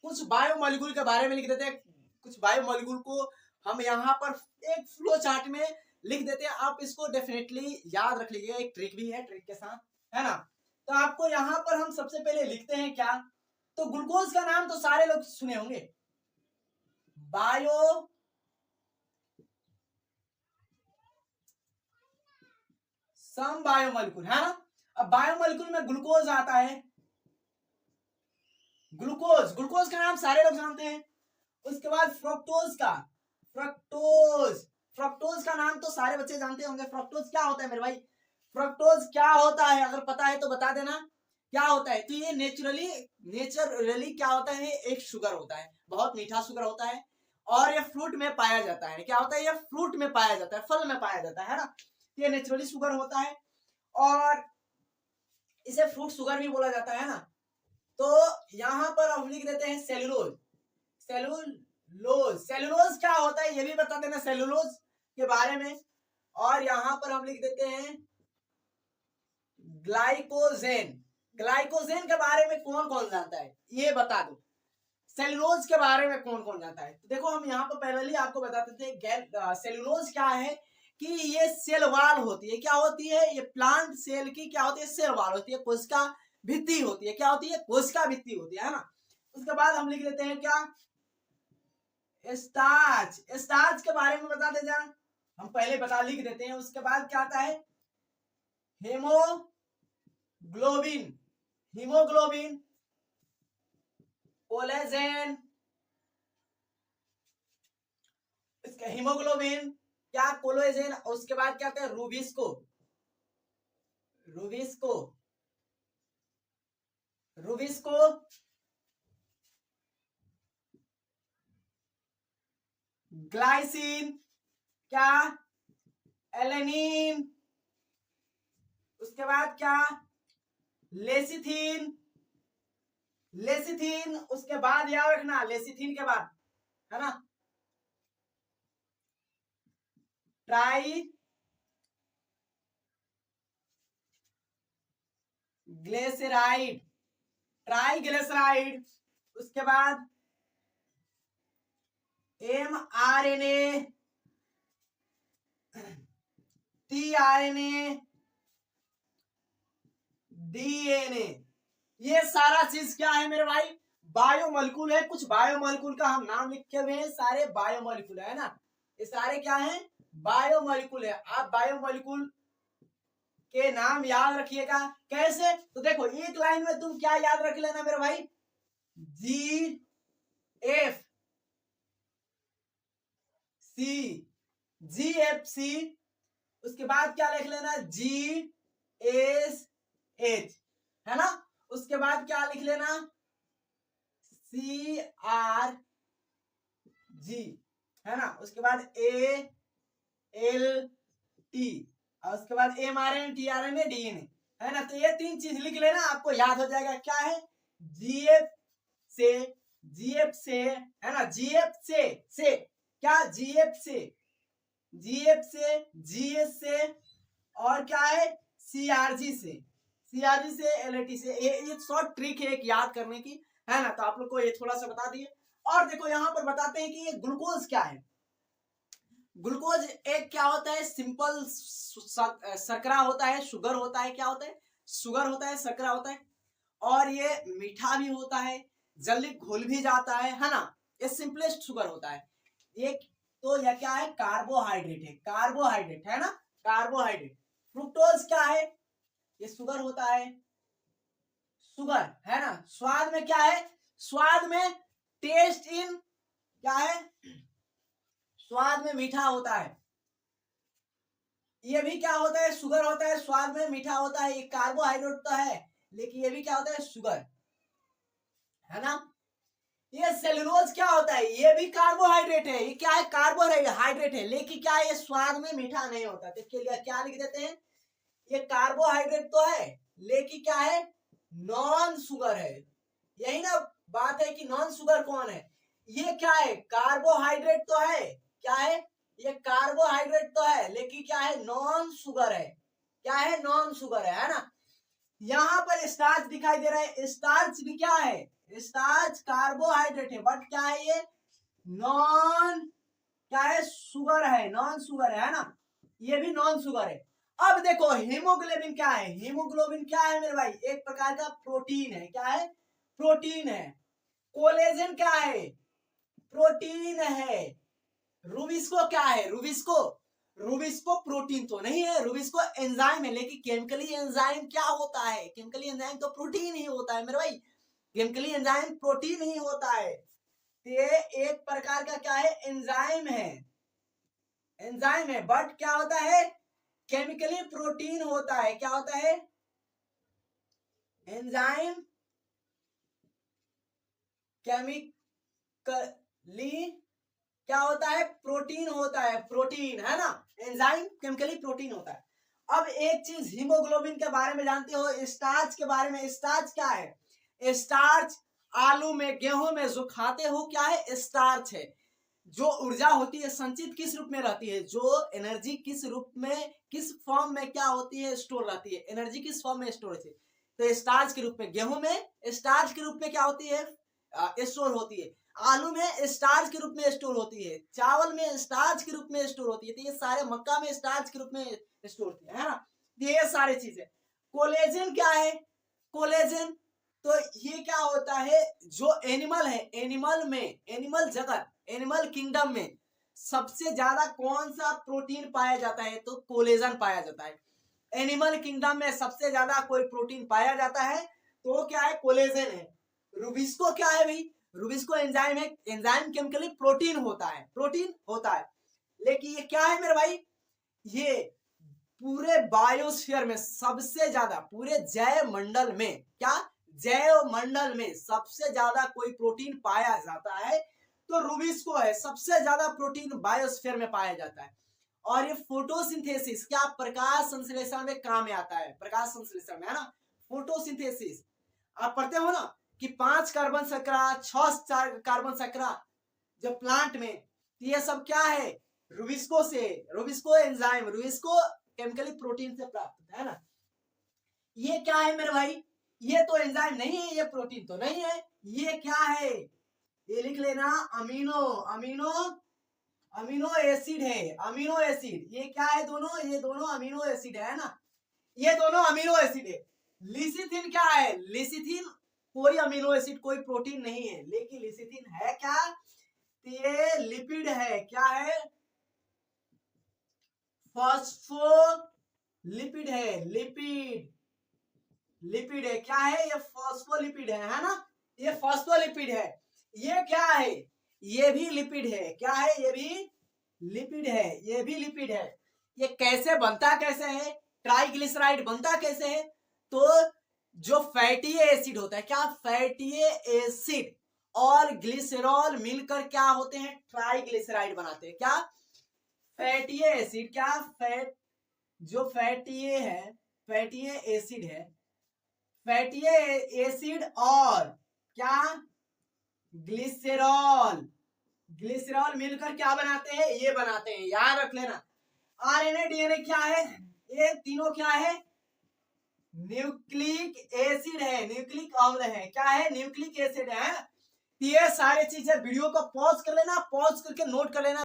कुछ बायोमोलिक्यूल के बारे में लिख देते हैं, कुछ बायोमोलिक्यूल को हम यहाँ पर एक फ्लो चार्ट में लिख देते हैं। आप इसको डेफिनेटली याद रख लीजिएगा, एक ट्रिक भी है, ट्रिक के साथ, है ना। तो आपको यहाँ पर हम सबसे पहले लिखते हैं क्या, तो ग्लूकोज का नाम तो सारे लोग सुने होंगे, बायो सम बायोमोलिक्यूल, है ना। अब बायोमोलिक्यूल में ग्लूकोज आता है, ग्लूकोज, ग्लूकोज का नाम सारे लोग जानते हैं। उसके बाद फ्रक्टोज का, फ्रक्टोज, फ्रक्टोज का नाम तो सारे बच्चे जानते होंगे। फ्रक्टोज क्या होता है मेरे भाई, फ्रक्टोज क्या होता है, अगर पता है तो बता देना क्या होता है। तो ये नेचुरली क्या होता है, एक शुगर होता है, बहुत मीठा शुगर होता है, और ये फ्रूट में पाया जाता है। क्या होता है, ये फ्रूट में पाया जाता है, फल में पाया जाता है ना। ये नेचुरली शुगर होता है और इसे फ्रूट शुगर भी बोला जाता है ना। तो यहां पर हम लिख देते हैं सेलुलोज, सेलुलोज, सेलुलोज क्या होता है ये भी बता देना सेलुलोज के बारे में। और यहां पर हम लिख देते हैं ग्लाइकोजेन, ग्लाइकोजेन के बारे में कौन कौन जानता है ये बता दो, सेलुलोज के बारे में कौन कौन जानता है। तो देखो हम यहाँ पर पहले ही आपको बताते थे सेलुलोज क्या है, कि ये सेल वाल होती है, क्या होती है, ये प्लांट सेल की क्या होती है, सेल वाल होती है, कोशिका भित्ति होती है, क्या होती है, कोशिका भित्ति होती है ना। उसके बाद हम लिख लेते हैं क्या, स्टार्च, स्टार्च के बारे में बता दे जाए, हम पहले बता लिख देते हैं। उसके बाद क्या आता है, हेमोग्लोबिन, हीमोग्लोबिन, कोलेजन, इसका हीमोग्लोबिन क्या, कोलेजन। उसके बाद क्या आता है, रूबिस्को, रूबिस्को, रूबिस्को, ग्लाइसिन क्या, एलेनिन। उसके बाद क्या, लेसिथिन, लेसिथिन। उसके बाद याद रखना लेसिथिन के बाद, है ना, ट्राई ग्लिसराइड, ट्राइग्लिसराइड। उसके बाद mRNA, tRNA, DNA, ये सारा चीज क्या है मेरे भाई, बायोमोलिक्यूल है। कुछ बायोमोलिक्यूल का हम नाम लिखे हुए हैं, सारे बायोमोलिक्यूल है ना, ये सारे क्या हैं, बायोमोलिक्यूल है। आप बायोमोलिक्यूल के नाम याद रखिएगा, कैसे, तो देखो एक लाइन में तुम क्या याद रख लेना मेरे भाई, GFC, GFC। उसके बाद क्या लिख लेना, GSH, है ना। उसके बाद क्या लिख लेना, CRG, है ना। उसके बाद ALT, और उसके बाद mRNA, tRNA, DNA, है ना। तो ये तीन चीज लिख लेना, आपको याद हो जाएगा। क्या है, GF से, है ना, GF से क्या, GF से, GS से, और क्या है, CRG से, LAT से। ये शॉर्ट ट्रिक है एक याद करने की, है ना। तो आप लोग को ये थोड़ा सा बता दिए। और देखो यहाँ पर बताते हैं कि ये ग्लूकोज क्या है। ग्लूकोज एक क्या होता है, सिंपल शर्करा होता है, शुगर होता है, क्या होता है, शुगर होता है, शर्करा होता है, और ये मीठा भी होता है, जल्दी घुल भी जाता है ना। ये सिंपलेस्ट शुगर होता है। ये तो यह क्या है, कार्बोहाइड्रेट है, कार्बोहाइड्रेट, है ना, कार्बोहाइड्रेट। फ्रुक्टोज क्या है, ये शुगर होता है, शुगर, है ना। स्वाद में क्या है, स्वाद में टेस्ट इन क्या है, स्वाद में मीठा होता है। ये भी क्या होता है, शुगर होता है, स्वाद में मीठा होता है। ये कार्बोहाइड्रेट तो है, लेकिन ये भी क्या होता है, शुगर, है ना। ये सेलुलोज क्या होता है, ये भी कार्बोहाइड्रेट है, ये क्या है, कार्बोहाइड्रेट है, लेकिन क्या है, ये स्वाद में मीठा नहीं होता। तो इसके लिए क्या लिख देते हैं, ये कार्बोहाइड्रेट तो है, लेकिन क्या है, नॉन शुगर है। यही ना बात है कि नॉन शुगर कौन है, ये क्या है, कार्बोहाइड्रेट तो है, क्या है, ये कार्बोहाइड्रेट तो है, लेकिन क्या है, नॉन शुगर है, क्या है, नॉन शुगर है ना। यहां पर स्टार्च दिखाई दे रहा है, स्टार्च भी क्या है, स्टार्च कार्बोहाइड्रेट है, बट क्या है ये नॉन, क्या है शुगर है, नॉन शुगर है ना, ये भी नॉन शुगर है। अब देखो हीमोग्लोबिन क्या है, हीमोग्लोबिन क्या है मेरे भाई, एक प्रकार का प्रोटीन है, क्या है प्रोटीन है। कोलेजन क्या है, प्रोटीन है। रूबिस्को क्या है, रूबिस्को प्रोटीन तो नहीं है, रूबिस्को एंजाइम है, लेकिन केमिकली एंजाइम क्या होता है, केमिकली एंजाइम तो प्रोटीन ही होता है मेरे भाई, केमिकली एंजाइम प्रोटीन ही होता है। ये एक प्रकार का क्या है एंजाइम है, एंजाइम है, बट क्या होता है केमिकली प्रोटीन होता है, क्या होता है एंजाइम केमिकली क्या होता है प्रोटीन होता है, प्रोटीन है ना, एंजाइम केमिकली प्रोटीन होता है। अब एक चीज हीमोग्लोबिन के बारे में जानते हो, स्टार्च के बारे में, स्टार्च क्या है, स्टार्च आलू में गेहूं में जो खाते हो क्या है स्टार्च है। जो ऊर्जा होती है संचित किस रूप में रहती है, जो एनर्जी किस रूप में किस फॉर्म में क्या होती है स्टोर रहती है, एनर्जी किस फॉर्म में स्टोर होती है, तो स्टार्च के रूप में, गेहूं में स्टार्च के रूप में क्या होती है स्टोर होती है, आलू में स्टार्च के रूप में स्टोर होती है, चावल में स्टार्च के रूप में स्टोर होती है, तो ये सारे मक्का में स्टार्च के रूप में स्टोर होती है ना, ये सारे चीजें। कोलेजन क्या है, कोलेजन तो ये क्या होता है, जो एनिमल है, एनिमल में, एनिमल जगत, एनिमल किंगडम में सबसे ज्यादा कौन सा प्रोटीन पाया जाता है, तो कोलेजन पाया जाता है। एनिमल किंगडम में सबसे ज्यादा कोई प्रोटीन पाया जाता है तो क्या है कोलेजन है। रूबिस्को क्या है भाई, रूबिस्को एंजाइम है, एंजाइम केमिकली प्रोटीन होता है, प्रोटीन होता है, लेकिन ये क्या है मेरे भाई, ये पूरे बायोस्फीयर में सबसे ज्यादा, पूरे जैव मंडल में, क्या जैव मंडल में सबसे ज्यादा कोई प्रोटीन पाया जाता है तो रूबिस्को है, सबसे ज्यादा प्रोटीन बायोस्फीयर में पाया जाता है। और ये फोटोसिंथेसिस क्या प्रकाश संश्लेषण में काम में आता है, प्रकाश संश्लेषण में है ना, फोटोसिंथेसिस आप पढ़ते हो ना कि 5 कार्बन शर्करा 6 कार्बन शर्करा जब प्लांट में, ये सब क्या है रूबिस्को से, rubisco enzyme, rubisco chemically protein से प्राप्त होता है ना। ये क्या है मेरे भाई, ये तो एंजाइम नहीं है, ये प्रोटीन तो नहीं है, ये क्या है, ये लिख लेना अमीनो, अमीनो अमीनो एसिड है, अमीनो एसिड, ये क्या है दोनों, ये दोनों अमीनो एसिड है ना, ये दोनों अमीनो एसिड है। लिसिथिन क्या है, लिसिथिन कोई अमीनो एसिड कोई प्रोटीन नहीं है, लेकिन लिसिथिन है क्या, ये लिपिड है, क्या है फॉस्फोलिपिड है, लिपिड, लिपिड है, क्या है ये फॉस्फोलिपिड है ना, ये फॉस्फोलिपिड है। ये क्या है, ये भी लिपिड है, क्या है ये भी लिपिड है, ये भी लिपिड है। ये कैसे बनता कैसे है, ट्राइग्लिसराइड बनता कैसे है, तो जो फैटी एसिड होता है, क्या फैटी एसिड और ग्लिसरॉल मिलकर क्या होते हैं ट्राइग्लिसराइड बनाते हैं, क्या फैटी एसिड, क्या फैट, जो फैटी है, फैटी एसिड है, फैटी एसिड और क्या ग्लिसरॉल, ग्लिसरॉल मिलकर क्या बनाते हैं, ये बनाते हैं, याद रख लेना। आरएनए डीएनए क्या है, ये तीनों क्या है न्यूक्लिक एसिड है, न्यूक्लिक अम्ल है, क्या है न्यूक्लिक एसिड है। ये सारे चीजें वीडियो को पॉज कर लेना, पॉज करके नोट कर लेना।